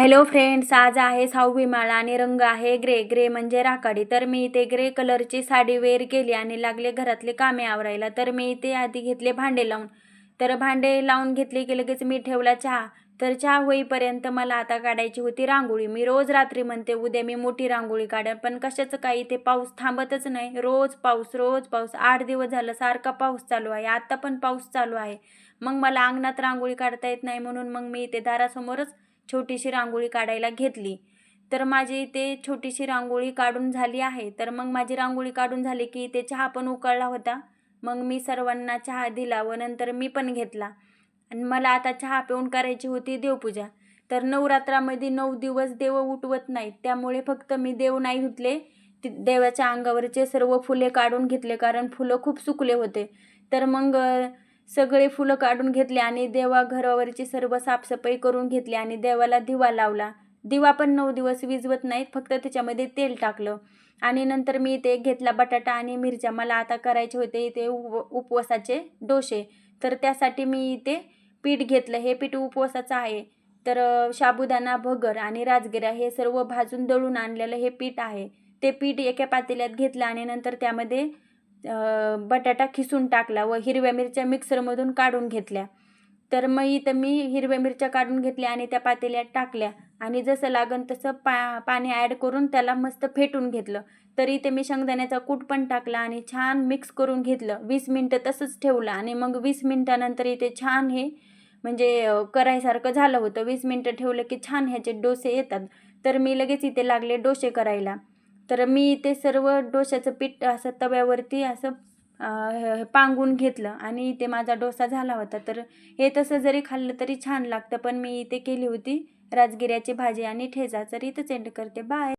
Hello friends, आज आहे 6वी माळा आणि रंग आहे ग्रे. ग्रे म्हणजे राखाडी. तर मी इथे ग्रे कलरची साडी वेअर केली आणि लागले घरातले कामे आवरायला. तर मी इथे आधी घेतले भांडे लावून. तर भांडे लावून घेतले की लगेच मी ठेवला चहा. तर चहा होईपर्यंत मला आता काढायची होती रांगोळी. मी रोज रात्री म्हणते उद्या मी मोठी रांगोळी काढेन, पण कशाचं काही इथे पाऊस थांबतच नाही. रोज पाऊस रोज पाऊस. 8 दिवस झालं सारखा पाऊस चालू आहे. आता पण पाऊस चालू आहे. मग मला अंगणात रांगोळी काढता येत नाही, म्हणून मग मी इथे दारासमोरच छोटीशी रांगोळी काढायला घेतली. तर माझी इथे छोटीशी रांगोळी काढून झाली आहे. तर मग माझी रांगोळी काढून झाली की इथे चहा पण उकळला होता. मग मी सर्वांना चहा दिला व नंतर मी पण घेतला. आणि मला आता चहा पिऊन करायची होती देवपूजा. तर नवरात्रामध्ये 9 दिवस देव उठवत नाहीत, त्यामुळे फक्त मी देव नाही धुतले. देवाच्या अंगावरचे सर्व फुले काढून घेतले, कारण फुलं खूप सुकले होते. तर मग सगळे फुलं काढून घेतले आणि देवाघरावरची सर्व साफसफाई करून घेतली आणि देवाला दिवा लावला. दिवा पण 9 दिवस विझवत नाहीत, फक्त त्याच्यामध्ये तेल टाकलं. आणि नंतर मी इथे घेतला बटाटा आणि मिरच्या. मला आता करायचे होते इथे उपवासाचे डोसे. तर त्यासाठी मी इथे पीठ घेतलं. हे पीठ उपवासाचं आहे. तर साबुदाणा, भगर आणि राजगिरा हे सर्व भाजून दळून आणलेलं हे पीठ आहे. ते पीठ एका पातेल्यात घेतलं आणि नंतर त्यामध्ये बटाटा खिसून टाकला व हिरव्या मिरच्या मिक्सरमधून काढून घेतल्या. तर मग इथं मी हिरव्या मिरच्या काढून घेतल्या आणि त्या पातेल्यात टाकल्या आणि जसं लागन तसं पाणी ॲड करून त्याला मस्त फेटून घेतलं. तर इथे मी शेंगदाण्याचा कूट पण टाकला आणि छान मिक्स करून घेतलं. 20 मिनटं तसंच ठेवलं आणि मग 20 मिनटानंतर इथे छान हे म्हणजे करायसारखं झालं होतं. 20 मिनटं ठेवलं की छान ह्याचे डोसे येतात. तर मी लगेच इथे लागले डोसे करायला. तर मी इथे सर्व डोश्याचं पीठ असं तव्यावरती असं पांगून घेतलं आणि इथे माझा डोसा झाला होता. तर हे तसं जरी खाल्लं तरी छान लागतं, पण मी इथे केली होती राजगिऱ्याची भाजी आणि ठेचा. तर इथंच एंड करते. बाय.